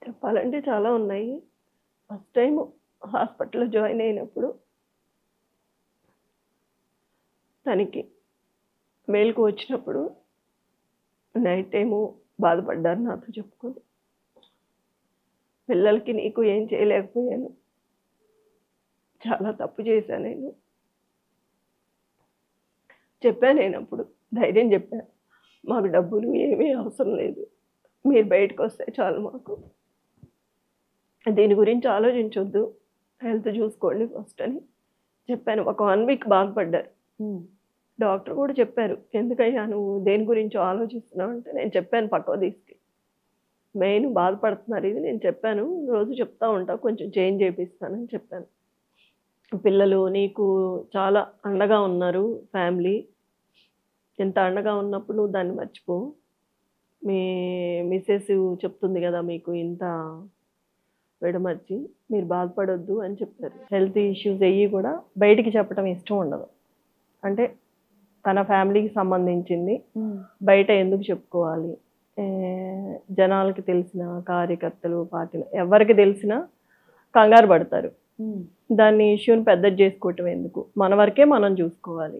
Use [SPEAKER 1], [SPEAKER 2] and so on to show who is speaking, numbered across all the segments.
[SPEAKER 1] చెప్పాలంటే చాలా ఉన్నాయి. ఫస్ట్ టైము హాస్పిటల్‌లో జాయిన్ అయినప్పుడు తనకి మెలుకువ వచ్చినప్పుడు నైట్ టైము బాధపడ్డారు నాతో చెప్పుకొని. పిల్లలకి నీకు ఏం చేయలేకపోయాను. చాలా తప్పు చేశా నేను. చెప్పా నేనప్పుడు. ధైర్యం చెప్పా. మాకు డబ్బులు ఏమీ అవసరం లేదు. మీరు బయటకొస్తే చాలు మాకు. దీని గురించి ఆలోచించొద్దు. హెల్త్ చూసుకోండి ఫస్ట్ అని చెప్పాను. ఒక 1 వీక్ బాధపడ్డారు. డాక్టర్ కూడా చెప్పారు. ఎందుకయ్యా నువ్వు దేని గురించో ఆలోచిస్తున్నావు అంటే నేను చెప్పాను పక్కకు తీసుకెళ్ళి. మెయిన్ బాధపడుతున్నారు ఇది నేను చెప్పాను. రోజు చెప్తా ఉంటా కొంచెం చేంజ్ చేపిస్తానని చెప్పాను. పిల్లలు నీకు చాలా అండగా ఉన్నారు ఫ్యామిలీ. ఇంత అండగా ఉన్నప్పుడు నువ్వు దాన్ని మర్చిపో. మీ మిసెస్ చెప్తుంది కదా మీకు ఇంత విడమర్చి మీరు బాధపడొద్దు అని చెప్పారు. హెల్త్ ఇష్యూస్ అయ్యి కూడా బయటికి చెప్పడం ఇష్టం ఉండదు. అంటే తన ఫ్యామిలీకి సంబంధించింది బయట ఎందుకు చెప్పుకోవాలి? జనాలకి తెలిసిన కార్యకర్తలు పార్టీలు ఎవరికి తెలిసినా కంగారు పడతారు. దాన్ని ఇష్యూని పెద్దది చేసుకోవటం ఎందుకు, మన వరకే మనం చూసుకోవాలి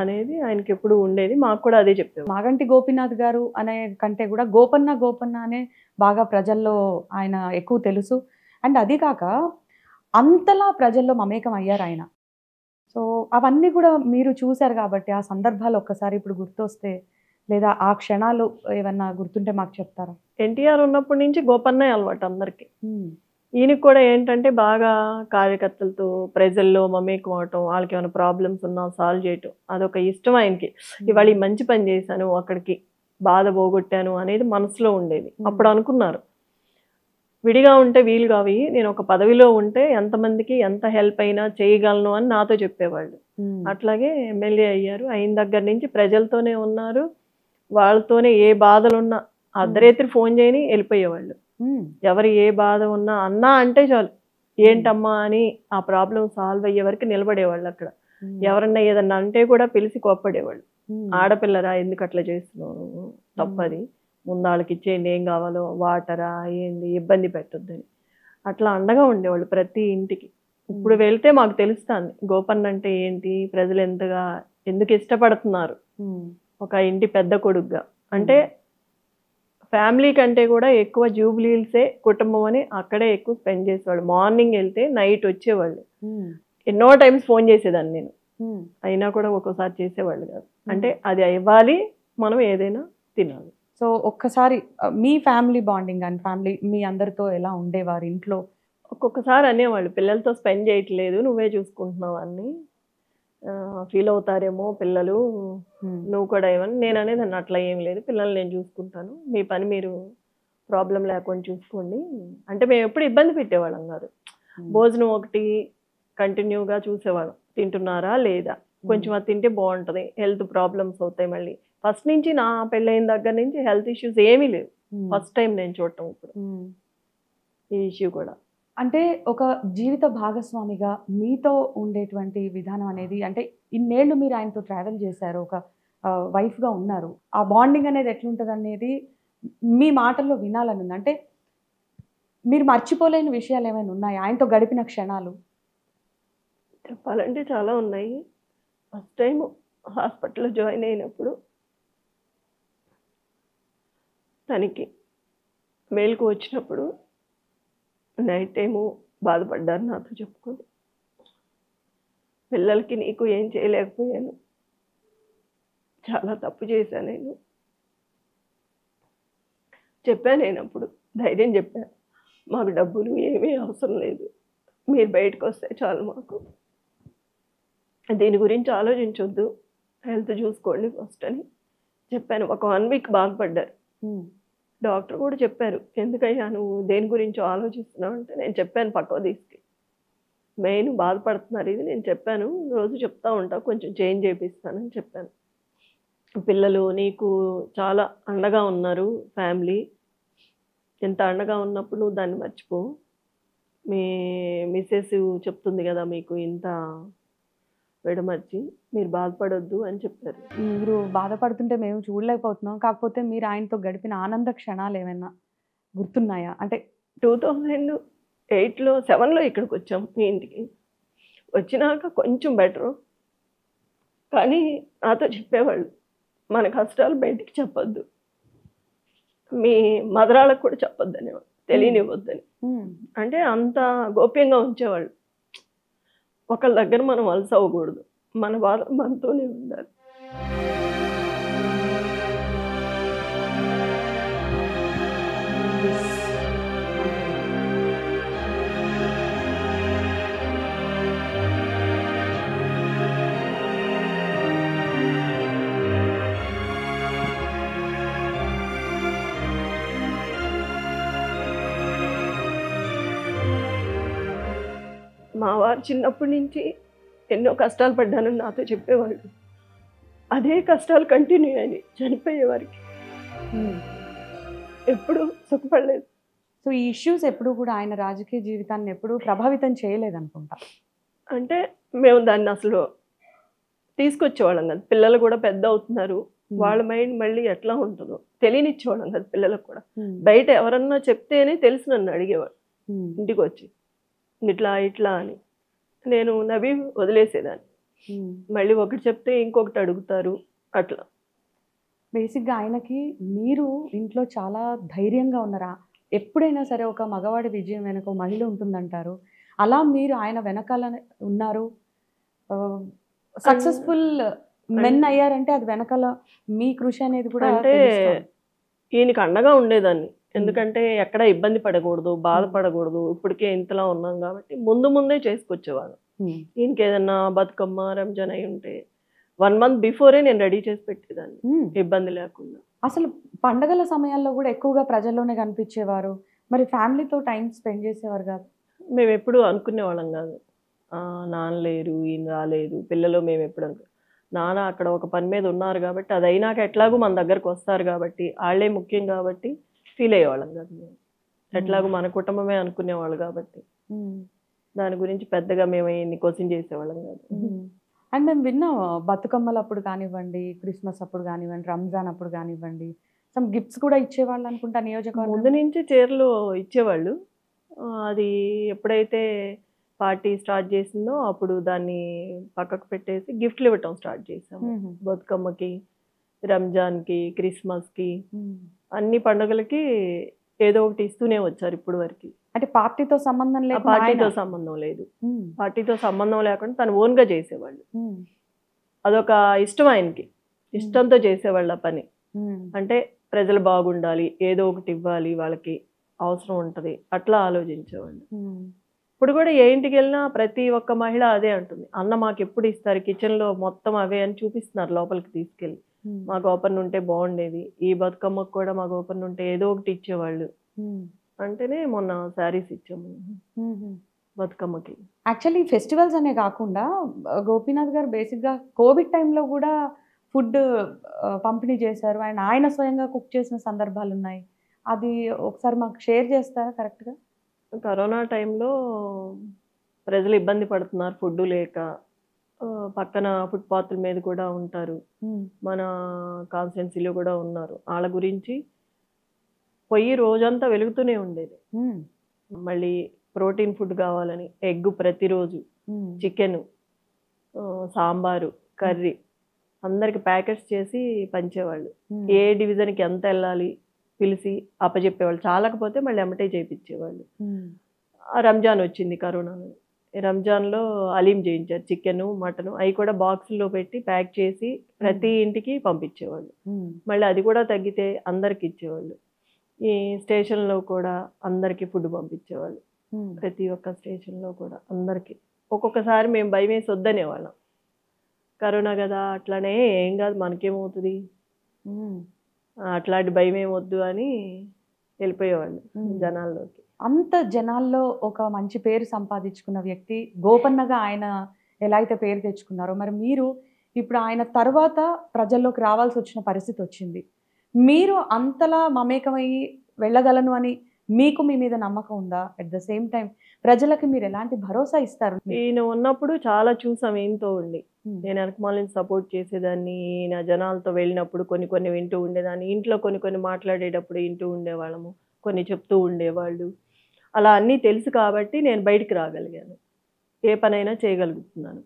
[SPEAKER 1] అనేది ఆయనకి ఎప్పుడు ఉండేది. మాకు కూడా అదే చెప్పేవారు.
[SPEAKER 2] మాగంటి గోపీనాథ్ గారు అనే కంటే కూడా గోపన్న అనే బాగా ప్రజల్లో ఆయన ఎక్కువ తెలుసు. అండ్ అది కాక అంతలా ప్రజల్లో మమేకం అయ్యారు ఆయన. సో అవన్నీ కూడా మీరు చూశారు కాబట్టి ఆ సందర్భాలు ఒక్కసారి ఇప్పుడు గుర్తొస్తే లేదా ఆ క్షణాలు ఏమన్నా గుర్తుంటే మాకు చెప్తారా?
[SPEAKER 1] ఎన్టీఆర్ ఉన్నప్పటి నుంచి గోపన్నే అలవాటు అందరికి. ఈయనకి కూడా ఏంటంటే బాగా కార్యకర్తలతో ప్రజల్లో మమేకం అవటం, వాళ్ళకి ఏమైనా ప్రాబ్లమ్స్ ఉన్నా సాల్వ్ చేయటం అదొక ఇష్టం ఆయనకి. ఇవాళ ఈ మంచి పని చేశాను, అక్కడికి బాధ పోగొట్టాను అనేది మనసులో ఉండేది. అప్పుడు అనుకున్నారు విడిగా ఉంటే వీలు కావి, నేను ఒక పదవిలో ఉంటే ఎంతమందికి ఎంత హెల్ప్ అయినా చేయగలను అని నాతో చెప్పేవాళ్ళు. అట్లాగే ఎమ్మెల్యే అయ్యారు. అయిన దగ్గర నుంచి ప్రజలతోనే ఉన్నారు. వాళ్ళతోనే ఏ బాధలున్నా అర్ధరాత్రి ఫోన్ చేయని వెళ్ళిపోయేవాళ్ళు. ఎవరు ఏ బాధ ఉన్నా అన్నా అంటే చాలు ఏంటమ్మా అని ఆ ప్రాబ్లం సాల్వ్ అయ్యే వరకు నిలబడేవాళ్ళు అక్కడ. ఎవరన్నా ఏదన్నా అంటే కూడా పిలిచి కోప్పడేవాళ్ళు. ఆడపిల్లరా ఎందుకు అట్లా చేస్తున్నావు, తప్పది, ముందు వాళ్ళకి ఇచ్చేయండి, ఏం కావాలో వాటరా ఏంది ఇబ్బంది పెట్టొద్దని అట్లా అండగా ఉండేవాళ్ళు ప్రతి ఇంటికి. ఇప్పుడు వెళ్తే మాకు తెలుస్తుంది గోపన్న అంటే ఏంటి, ప్రజలు ఎంతగా ఎందుకు ఇష్టపడుతున్నారు ఒక ఇంటి పెద్ద కొడుకుగా. అంటే ఫ్యామిలీ కంటే కూడా ఎక్కువ జూబ్లీహిల్సే కుటుంబం అని అక్కడే ఎక్కువ స్పెండ్ చేసేవాళ్ళు. మార్నింగ్ వెళ్తే నైట్ వచ్చేవాళ్ళు. ఎన్నో టైమ్స్ ఫోన్ చేసేదాన్ని నేను, అయినా కూడా ఒక్కోసారి చేసేవాళ్ళు కాదు. అంటే అది ఇవ్వాలి, మనం ఏదైనా తినాలి.
[SPEAKER 2] సో ఒక్కసారి మీ ఫ్యామిలీ బాండింగ్ అండ్ ఫ్యామిలీ మీ అందరితో ఎలా ఉండేవారు ఇంట్లో?
[SPEAKER 1] ఒక్కొక్కసారి అనేవాళ్ళు పిల్లలతో స్పెండ్ చేయట్లేదు, నువ్వే చూసుకుంటున్నావు అని ఫీల్ అవుతారేమో పిల్లలు, నువ్వు కూడా ఏమని. నేను అనేది అట్లా ఏం లేదు, పిల్లల్ని నేను చూసుకుంటాను, మీ పని మీరు ప్రాబ్లం లేకుండా చూసుకోండి. అంటే మేము ఎప్పుడు ఇబ్బంది పెట్టేవాళ్ళం కాదు. భోజనం ఒకటి కంటిన్యూగా చూసేవాళ్ళం, తింటున్నారా లేదా, కొంచెం అది తింటే బాగుంటుంది, హెల్త్ ప్రాబ్లమ్స్ అవుతాయి. మళ్ళీ ఫస్ట్ నుంచి నా పెళ్ళైన దగ్గర నుంచి హెల్త్ ఇష్యూస్ ఏమీ లేవు. ఫస్ట్ టైం నేను చూడటం ఇప్పుడు ఈ ఇష్యూ కూడా.
[SPEAKER 2] అంటే ఒక జీవిత భాగస్వామిగా మీతో ఉండేటువంటి విధానం అనేది, అంటే ఇన్నేళ్ళు మీరు ఆయనతో ట్రావెల్ చేశారు, ఒక వైఫ్గా ఉన్నారు, ఆ బాండింగ్ అనేది ఎట్లుంటుంది అనేది మీ మాటల్లో వినాలని ఉంది. అంటే మీరు మర్చిపోలేని విషయాలు ఏమైనా ఉన్నాయా ఆయనతో గడిపిన క్షణాలు?
[SPEAKER 1] చెప్పాలంటే చాలా ఉన్నాయి. ఫస్ట్ టైం హాస్పిటల్లో జాయిన్ అయినప్పుడు తనకి మెలుకువ వచ్చినప్పుడు నైట్ టైము బాధపడ్డారు నాతో చెప్పుకొని. పిల్లలకి నీకు ఏం చేయలేకపోయాను. చాలా తప్పు చేశా నేను. చెప్పా నేనప్పుడు. ధైర్యం చెప్పా. మాకు డబ్బులు ఏమీ అవసరం లేదు. మీరు బయటకు వస్తే చాలు మాకు. దీని గురించి ఆలోచించొద్దు. హెల్త్ చూసుకోండి ఫస్ట్ అని చెప్పాను. ఒక 1 వీక్ బాధపడ్డారు. డాక్టర్ కూడా చెప్పారు. ఎందుకయ్యా నువ్వు దేని గురించో ఆలోచిస్తున్నావు అంటే నేను చెప్పాను పక్కకు తీసుకెళ్ళి. మెయిన్ బాధపడుతున్నారు ఇది నేను చెప్పాను. రోజు చెప్తా ఉంటా కొంచెం చేంజ్ చేపిస్తానని చెప్పాను. పిల్లలు నీకు చాలా అండగా ఉన్నారు ఫ్యామిలీ. ఇంత అండగా ఉన్నప్పుడు నువ్వు దాన్ని మర్చిపో. మీ మిసెస్ చెప్తుంది కదా మీకు ఇంత విడమర్చి మీరు బాధపడొద్దు అని చెప్పారు.
[SPEAKER 2] మీరు బాధపడుతుంటే మేము చూడలేకపోతున్నాం. కాకపోతే మీరు ఆయనతో గడిపిన ఆనంద క్షణాలు ఏమైనా గుర్తున్నాయా? అంటే
[SPEAKER 1] 2008లో 7లో ఇక్కడికి వచ్చాం మీ ఇంటికి. వచ్చినాక కొంచెం బెటరు. కానీ నాతో చెప్పేవాళ్ళు, మన కష్టాలు బయటికి చెప్పొద్దు, మీ మదరాళ్ళకు కూడా చెప్పొద్దనేవాళ్ళు, తెలియనివ్వద్దని. అంటే అంత గోప్యంగా ఉంచేవాళ్ళు. ఒకళ్ళ దగ్గర మనం వలస అవ్వకూడదు, మన బాధ మనతోనే ఉండాలి. మా వారు చిన్నప్పటి నుంచి ఎన్నో కష్టాలు పడ్డానని నాతో చెప్పేవాళ్ళు. అదే కష్టాలు కంటిన్యూ అయ్యాయి చనిపోయే వారికి. ఎప్పుడు సుఖపడలేదు.
[SPEAKER 2] సో ఈ ఇష్యూస్ ఎప్పుడు కూడా ఆయన రాజకీయ జీవితాన్ని ఎప్పుడు ప్రభావితం చేయలేదనుకుంటా.
[SPEAKER 1] అంటే మేము దాన్ని అసలు తీసుకొచ్చేవాళ్ళం కదా. పిల్లలు కూడా పెద్ద అవుతున్నారు, వాళ్ళ మైండ్ మళ్ళీ ఎట్లా ఉంటుందో తెలియనిచ్చేవాళ్ళం కదా పిల్లలకు కూడా. బయట ఎవరన్నా చెప్తేనే తెలిసి నన్ను అడిగేవాడు ఇంటికి వచ్చి, ఇట్లా ఇట్లా అని. నేను నవ్వి వదిలేసేదాన్ని. మళ్ళీ ఒకటి చెప్తే ఇంకొకటి అడుగుతారు అట్లా.
[SPEAKER 2] బేసిక్గా ఆయనకి మీరు ఇంట్లో చాలా ధైర్యంగా ఉన్నారా? ఎప్పుడైనా సరే ఒక మగవాడి విజయం వెనక ఒక మహిళ ఉంటుందంటారు, అలా మీరు ఆయన వెనకాల ఉన్నారు. సక్సెస్ఫుల్ మెన్ అయ్యారంటే అది వెనకాల మీ కృషి అనేది కూడా
[SPEAKER 1] అంటే ఈయనకి అండగా ఉండేదాన్ని. ఎందుకంటే ఎక్కడ ఇబ్బంది పడకూడదు, బాధపడకూడదు, ఇప్పటికే ఇంతలా ఉన్నాం కాబట్టి ముందే చేసుకొచ్చేవాడు. ఈయనకి ఏదన్నా బతుకమ్మ రంజాన్ అయి ఉంటే 1 month బిఫోరే నేను రెడీ చేసి పెట్టేదాన్ని, ఇబ్బంది లేకుండా.
[SPEAKER 2] అసలు పండగల సమయాల్లో కూడా ఎక్కువగా ప్రజల్లోనే కనిపించేవారు. మరి ఫ్యామిలీతో టైం స్పెండ్ చేసేవారు కాదు?
[SPEAKER 1] మేము ఎప్పుడు అనుకునేవాళ్ళం కాదు, నాన్న లేరు, ఈయన రాలేదు, పిల్లలు. మేము ఎప్పుడు నాన్న అక్కడ ఒక పని మీద ఉన్నారు కాబట్టి, అది అయినాక ఎట్లాగూ మన దగ్గరకు వస్తారు కాబట్టి, వాళ్ళే ముఖ్యం కాబట్టి ఫీల్ అయ్యేవాళ్ళం కాదు మేము. ఎట్లాగూ మన కుటుంబమే అనుకునేవాళ్ళు కాబట్టి దాని గురించి పెద్దగా మేము ఇన్ని క్వశ్చన్ చేసేవాళ్ళం కాదు.
[SPEAKER 2] అండ్ మేము విన్నాం, బతుకమ్మలు అప్పుడు కానివ్వండి, క్రిస్మస్ అప్పుడు కానివ్వండి, రంజాన్ అప్పుడు కానివ్వండి, సమ్ గిఫ్ట్స్ కూడా ఇచ్చేవాళ్ళు అనుకుంటా నియోజకవర్గం.
[SPEAKER 1] ముందు నుంచి చీరలు ఇచ్చేవాళ్ళు. అది ఎప్పుడైతే పార్టీ స్టార్ట్ చేసిందో అప్పుడు దాన్ని పక్కకు పెట్టేసి గిఫ్ట్లు ఇవ్వటం స్టార్ట్ చేసాము. బతుకమ్మకి, రంజాన్కి, క్రిస్మస్కి, అన్ని పండుగలకి ఏదో ఒకటి ఇస్తూనే వచ్చారు ఇప్పుడు వరకు.
[SPEAKER 2] అంటే పార్టీతో సంబంధం లేదు,
[SPEAKER 1] పార్టీతో సంబంధం లేదు. పార్టీతో సంబంధం లేకుండా తను ఓన్గా చేసేవాళ్ళు. అదొక ఇష్టం ఆయనకి, ఇష్టంతో చేసేవాళ్ళు ఆ పని. అంటే ప్రజలు బాగుండాలి, ఏదో ఒకటి ఇవ్వాలి, వాళ్ళకి అవసరం ఉంటుంది, అట్లా ఆలోచించేవాళ్ళు. ఇప్పుడు కూడా ఏ ఇంటికి వెళ్ళినా ప్రతి ఒక్క మహిళ అదే అంటుంది, అన్న మాకు ఎప్పుడు ఇస్తారు, కిచెన్లో మొత్తం అవే అని చూపిస్తున్నారు లోపలికి తీసుకెళ్ళి. మా గోపన్న ఉంటే బాగుండేది, ఈ బతుకమ్మకు కూడా మా గోపన్న ఉంటే ఏదో ఒకటి ఇచ్చేవాళ్ళు అంటేనే మొన్న శారీస్ ఇచ్చాము బతుకమ్మకి.
[SPEAKER 2] యాక్చువల్లీ ఫెస్టివల్స్ అనే కాకుండా గోపీనాథ్ గారు బేసిక్గా కోవిడ్ టైంలో కూడా ఫుడ్ పంపిణీ చేశారు. ఆయన స్వయంగా కుక్ చేసిన సందర్భాలు ఉన్నాయి. అది ఒకసారి మాకు షేర్ చేస్తారా? కరెక్ట్గా
[SPEAKER 1] కరోనా టైంలో ప్రజలు ఇబ్బంది పడుతున్నారు ఫుడ్ లేక. పక్కన ఫుట్పాత్ల మీద కూడా ఉంటారు, మన కాన్స్టిట్యున్సీలో కూడా ఉన్నారు. వాళ్ళ గురించి పొయ్యి రోజంతా వెలుగుతూనే ఉండేది. మళ్ళీ ప్రోటీన్ ఫుడ్ కావాలని ఎగ్ ప్రతిరోజు, చికెన్, సాంబారు, కర్రీ అందరికి ప్యాకెట్స్ చేసి పంచేవాళ్ళు. ఏ డివిజన్కి ఎంత వెళ్ళాలి పిలిచి అప్పచెప్పేవాళ్ళు. చాలకపోతే మళ్ళీ ఎమ్మటే చేయించేవాళ్ళు. రంజాన్ వచ్చింది కరోనాలో. రంజాన్లో అలీం చేయించారు, చికెన్, మటన్, అవి కూడా బాక్సుల్లో పెట్టి ప్యాక్ చేసి ప్రతి ఇంటికి పంపించేవాళ్ళు. మళ్ళీ అది కూడా తగ్గితే అందరికి ఇచ్చేవాళ్ళు. ఈ స్టేషన్లో కూడా అందరికీ ఫుడ్ పంపించేవాళ్ళు, ప్రతి ఒక్క స్టేషన్లో కూడా అందరికీ. ఒక్కొక్కసారి మేము భయం వేసి వద్దనేవాళ్ళం, కరోనా కదా అట్లానే ఏం కాదు మనకేమవుతుంది, అట్లాంటి భయం ఏమొద్దు అని వెళ్ళిపోయేవాళ్ళు జనాల్లోకి.
[SPEAKER 2] అంత జనాల్లో ఒక మంచి పేరు సంపాదించుకున్న వ్యక్తి గోపన్నగా ఆయన ఎలా అయితే పేరు తెచ్చుకున్నారో, మరి మీరు ఇప్పుడు ఆయన తర్వాత ప్రజల్లోకి రావాల్సి వచ్చిన పరిస్థితి వచ్చింది. మీరు అంతలా మమేకమయ్యి వెళ్ళగలను అని మీకు మీ మీద నమ్మకం ఉందా? అట్ ద సేమ్ టైం ప్రజలకి మీరు ఎలాంటి భరోసా ఇస్తారు?
[SPEAKER 1] ఈయన ఉన్నప్పుడు చాలా చూసాం ఈయనతో ఉండి. నేను వెనకమాలని సపోర్ట్ చేసేదాన్ని. ఈయన జనాలతో వెళ్ళినప్పుడు కొన్ని వింటూ ఉండేదాన్ని. ఇంట్లో కొన్ని మాట్లాడేటప్పుడు వింటూ ఉండేవాళ్ళము, కొన్ని చెప్తూ ఉండేవాళ్ళు. అలా అన్నీ తెలుసు కాబట్టి నేను బయటికి రాగలిగాను, ఏ పనైనా చేయగలుగుతున్నాను.